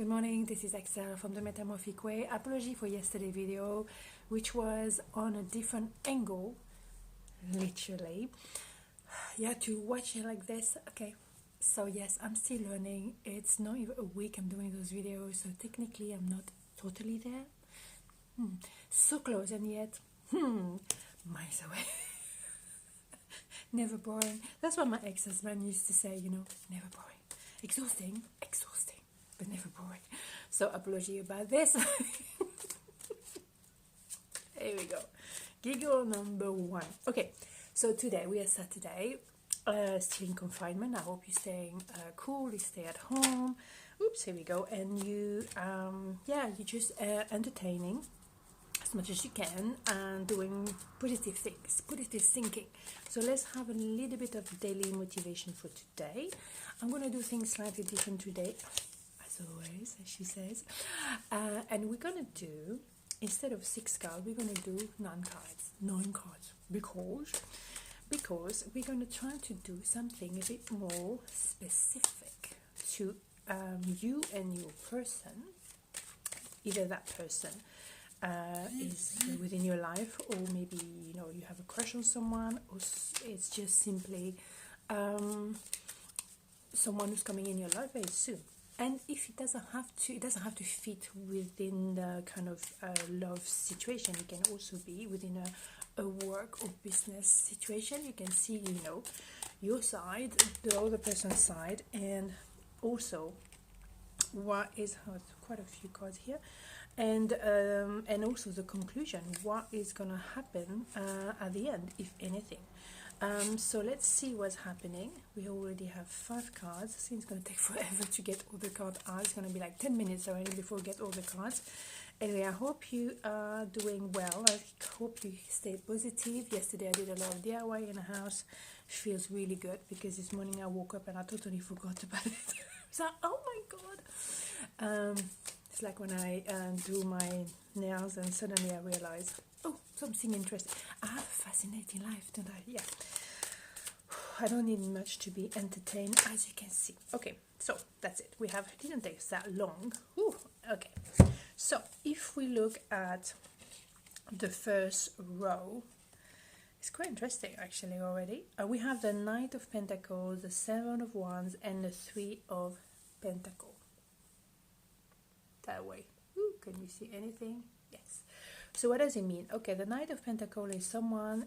Good morning, this is Axelle from the Metamorphic Way. Apology for yesterday's video, which was on a different angle, literally. You had to watch it like this. Okay, so yes, I'm still learning. It's not even a week I'm doing those videos, so technically I'm not totally there. So close and yet, miles away. Never boring. That's what my ex-husband used to say, never boring. Exhausting, but never boring. So apology about this. Here we go. Giggle number 1. Okay, so today we are Saturday, still in confinement. I hope you're staying cool, you stay at home. Oops, here we go. And you're just entertaining as much as you can and doing positive things, positive thinking. So let's have a little bit of daily motivation for today. I'm going to do things slightly different today, as always, as she says. And we're going to do, instead of 6 cards, we're going to do 9 cards. 9 cards. Because we're going to try to do something a bit more specific to you and your person. Either that person is within your life, or maybe you have a crush on someone, or it's just simply someone who's coming in your life very soon. And if it doesn't have to fit within the kind of love situation. It can also be within a work or business situation. You can see your side, the other person's side, and also what is quite a few cards here. And also the conclusion, what is going to happen at the end, if anything. So let's see what's happening. We already have 5 cards. I think it's going to take forever to get all the cards out. It's going to be like 10 minutes already before we get all the cards. Anyway, I hope you are doing well. I hope you stay positive. Yesterday I did a lot of DIY in the house. It feels really good because this morning I woke up and I totally forgot about it. So, oh my god. It's like when I do my nails and suddenly I realize, oh, something interesting. I have a fascinating life, don't I? Yeah. I don't need much to be entertained, as you can see. Okay, so that's it. It didn't take that long. Whew, okay. So if we look at the first row, it's quite interesting actually already. We have the Knight of Pentacles, the 7 of Wands, and the 3 of Pentacles. That way. Ooh, can you see anything? Yes. So what does it mean? Okay, the Knight of Pentacles is someone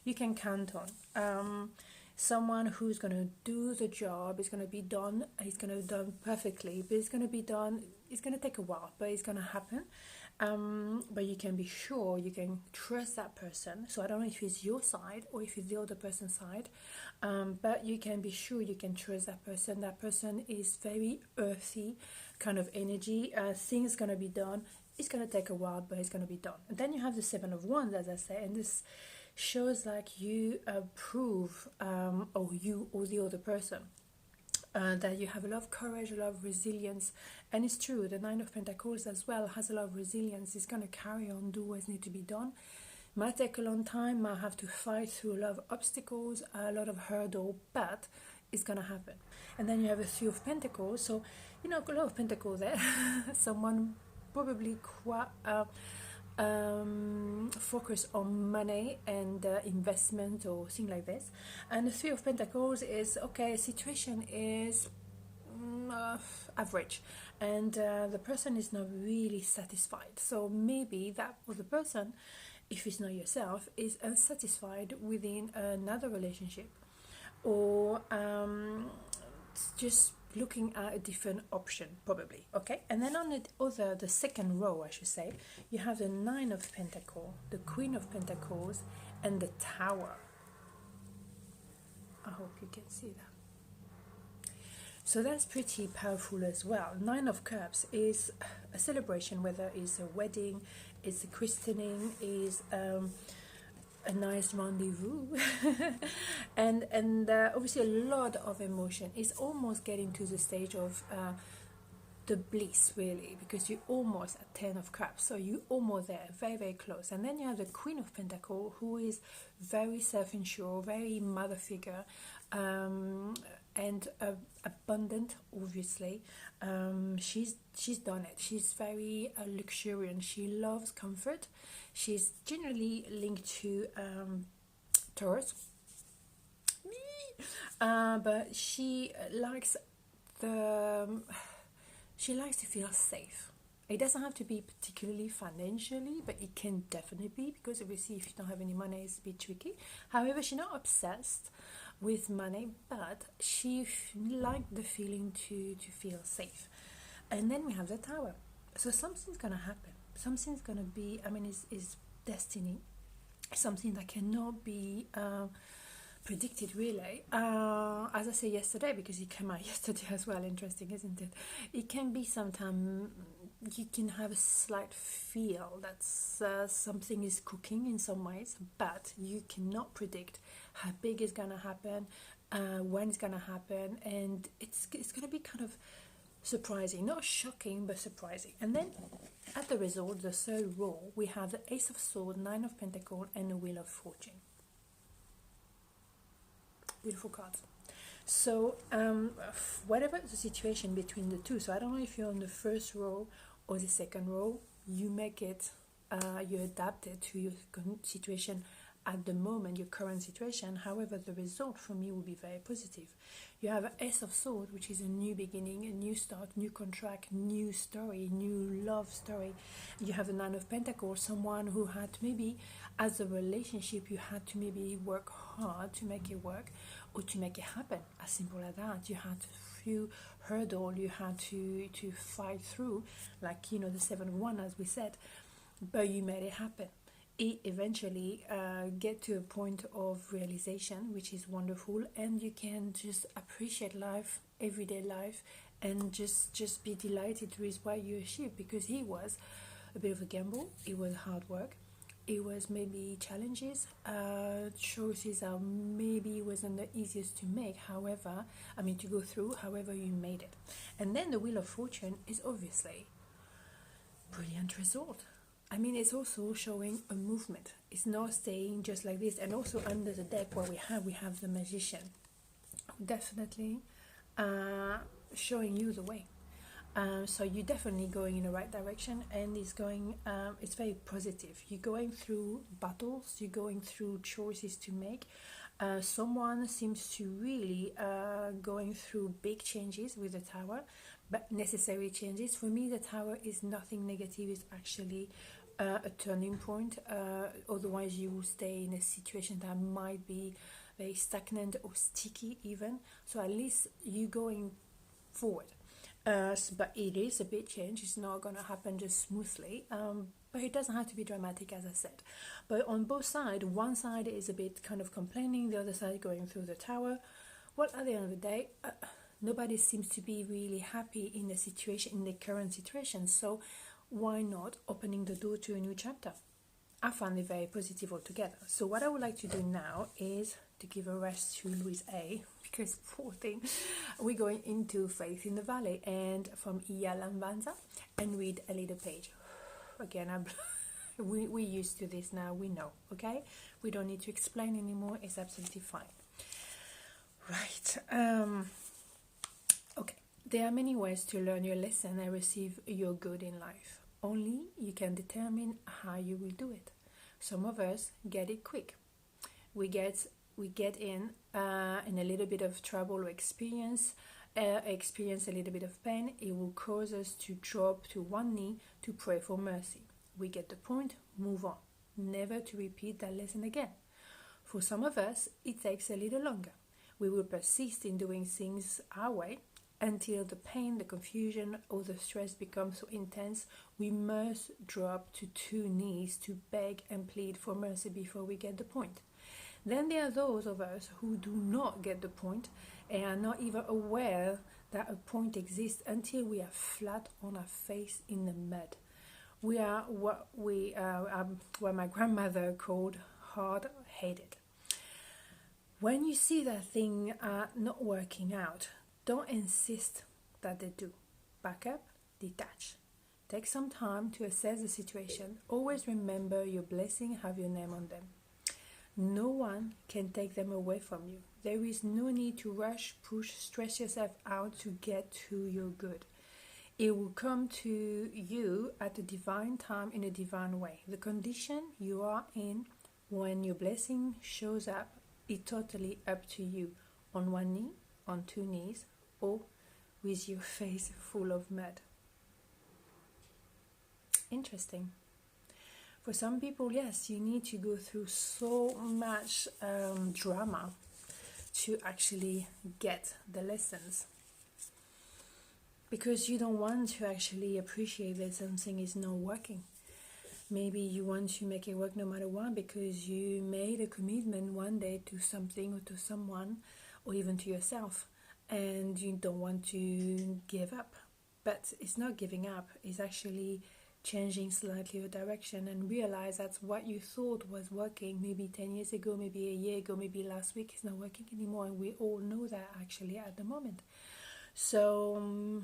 you can count on. Someone who's going to do the job. It's going to be done. It's going to be done perfectly, but it's going to be done. It's going to take a while, but it's going to happen. But you can be sure, you can trust that person. So I don't know if it's your side or if it's the other person's side, but you can be sure you can trust that person. That person is very earthy kind of energy. Things going to be done. It's going to take a while, but it's going to be done. And then you have the 7 of Wands, as I say, and this shows like you prove, or you or the other person, that you have a lot of courage, a lot of resilience. And it's true, the 9 of Pentacles as well has a lot of resilience. It's going to carry on, do what needs to be done. Might take a long time, might have to fight through a lot of obstacles, a lot of hurdle, but it's going to happen. And then you have a 3 of Pentacles, so a lot of Pentacles there. Someone probably quite focus on money and investment or things like this. And the 3 of Pentacles is, okay, situation is average, and the person is not really satisfied. So maybe that other person, if it's not yourself, is unsatisfied within another relationship, or just looking at a different option, probably. Okay, and then on the second row, I should say, you have the 9 of Pentacles, the Queen of Pentacles, and the Tower. I hope you can see that. So that's pretty powerful as well. 9 of Cups is a celebration, whether it's a wedding, it's a christening, is a nice rendezvous. and obviously a lot of emotion. It's almost getting to the stage of the bliss, really, because you're almost at 10 of Cups, so you're almost there, very, very close. And then you have the Queen of Pentacles, who is very self-insured, very mother figure, and abundant. Obviously, she's done it. She's very luxuriant. She loves comfort. She's generally linked to Taurus, but the she likes to feel safe. It doesn't have to be particularly financially, but it can definitely be, because obviously if you don't have any money, it's a bit tricky. However, she's not obsessed with money, but she liked the feeling to feel safe. And then we have the Tower. So something's gonna happen. Something's gonna be. I mean, it's destiny. Something that cannot be predicted, really. As I said yesterday, because it came out yesterday as well. Interesting, isn't it? It can be sometime you can have a slight feel that something is cooking in some ways, but you cannot predict how big it's gonna happen, when it's gonna happen, and it's gonna be kind of surprising, not shocking, but surprising. And then at the result, the third row, we have the Ace of Swords, Nine of Pentacles, and the Wheel of Fortune. Beautiful cards. So whatever the situation between the two, so I don't know if you're on the first row or the second row, you make it, you adapt it to your situation at the moment, your current situation. However, the result for me will be very positive. You have an Ace of Swords, which is a new beginning, a new start, new contract, new story, new love story. You have the Nine of Pentacles, someone who had maybe, as a relationship, you had to maybe work hard to make it work or to make it happen. As simple as that. You had a few hurdles you had to fight through, like, the 7-1, as we said, but you made it happen. It eventually get to a point of realization, which is wonderful, and you can just appreciate life, everyday life, and just be delighted with what you achieved, because he was a bit of a gamble. It was hard work. It was maybe challenges, choices that maybe wasn't the easiest to make. However, to go through. However, you made it. And then the Wheel of Fortune is obviously brilliant result. It's also showing a movement. It's not staying just like this. And also under the deck, what we have the Magician, definitely showing you the way. So you're definitely going in the right direction, and it's very positive. You're going through battles, you're going through choices to make. Someone seems to really going through big changes with the Tower, but necessary changes. For me, the Tower is nothing negative. It's actually a turning point. Otherwise, you will stay in a situation that might be very stagnant or sticky even. So at least you're going forward. But it is a big change. It's not going to happen just smoothly. But it doesn't have to be dramatic, as I said. But on both sides, one side is a bit kind of complaining, the other side going through the Tower. Well, at the end of the day, nobody seems to be really happy in the current situation. So why not opening the door to a new chapter? I found it very positive altogether. So what I would like to do now is to give a rest to Louise A, because poor thing, we're going into Faith in the Valley and from Ia Lambanza, and read a little page. Again, we're used to this now, we know, okay? We don't need to explain anymore, it's absolutely fine. Right, okay. There are many ways to learn your lesson and receive your good in life. Only you can determine how you will do it. Some of us get it quick. We get in a little bit of trouble or experience a little bit of pain. It will cause us to drop to one knee to pray for mercy. We get the point, move on, never to repeat that lesson again. For some of us, it takes a little longer. We will persist in doing things our way until the pain, the confusion, or the stress becomes so intense, we must drop to two knees to beg and plead for mercy before we get the point. Then there are those of us who do not get the point and are not even aware that a point exists until we are flat on our face in the mud. We are what my grandmother called hard-headed. When you see that thing not working out, don't insist that they do. Back up, detach. Take some time to assess the situation. Always remember your blessings have your name on them. No one can take them away from you. There is no need to rush, push, stress yourself out to get to your good. It will come to you at a divine time in a divine way. The condition you are in when your blessing shows up is totally up to you. On one knee, on two knees, or with your face full of mud. Interesting. For some people, yes, you need to go through so much drama to actually get the lessons. Because you don't want to actually appreciate that something is not working. Maybe you want to make it work no matter what because you made a commitment one day to something or to someone or even to yourself, and you don't want to give up. But it's not giving up, it's actually changing slightly your direction and realize that what you thought was working maybe 10 years ago, maybe a year ago, maybe last week is not working anymore, and we all know that actually at the moment. So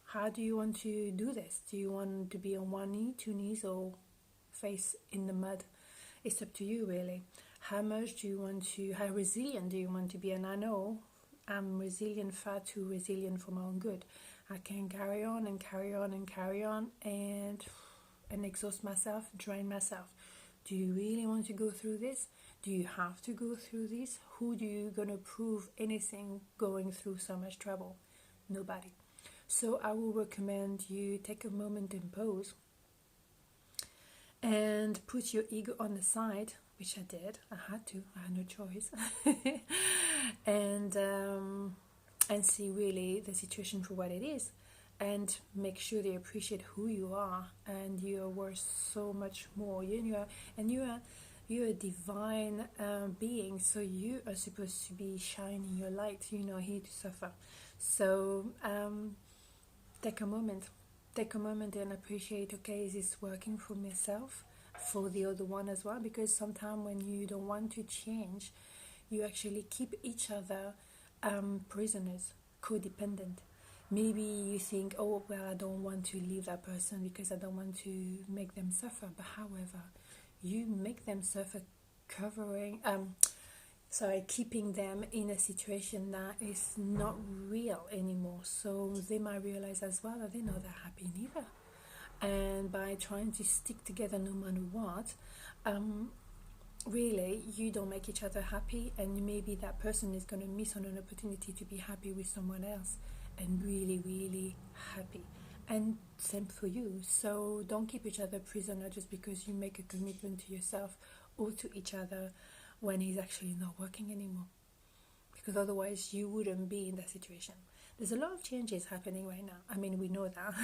how do you want to do this? Do you want to be on one knee, two knees, or face in the mud? It's up to you, really. How much do you want to, how resilient do you want to be? And I know I'm resilient, far too resilient for my own good. I can carry on and carry on and carry on and exhaust myself, drain myself. Do you really want to go through this? Do you have to go through this? Who do you gonna prove anything going through so much trouble? Nobody. So I will recommend you take a moment and pause and put your ego on the side, which I did. I had no choice. and see really the situation for what it is, and make sure they appreciate who you are, and you are worth so much more. You're a divine being, so you are supposed to be shining your light. You're not here to suffer. So take a moment and appreciate, okay, is this working for myself, for the other one as well? Because sometimes when you don't want to change, you actually keep each other prisoners, codependent. Maybe you think, oh well, I don't want to leave that person because I don't want to make them suffer. But however, you make them suffer, keeping them in a situation that is not real anymore. So they might realize as well that they're not that happy neither. And by trying to stick together no matter what, really, you don't make each other happy, and maybe that person is going to miss on an opportunity to be happy with someone else and really, really happy. And same for you. So don't keep each other prisoner just because you make a commitment to yourself or to each other when it's actually not working anymore. Because otherwise you wouldn't be in that situation. There's a lot of changes happening right now. I mean, we know that.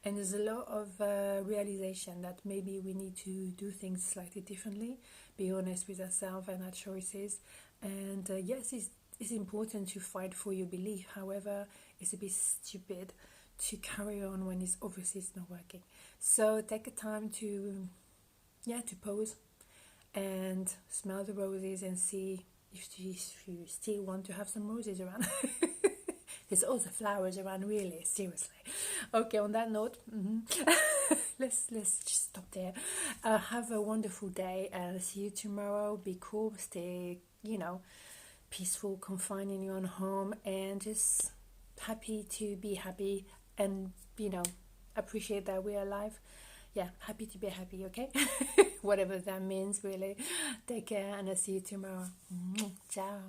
And there's a lot of realization that maybe we need to do things slightly differently, be honest with ourselves and our choices. And yes, it's important to fight for your belief. However, it's a bit stupid to carry on when it's obviously it's not working. So take a time to pause and smell the roses and see if you still want to have some roses around. There's also flowers around, really, seriously. Okay, on that note, let's just stop there. Have a wonderful day. See you tomorrow. Be cool. Stay, peaceful, confined in your own home, and just happy to be happy, and appreciate that we're alive. Yeah, happy to be happy. Okay, whatever that means, really. Take care, and I'll see you tomorrow. Ciao.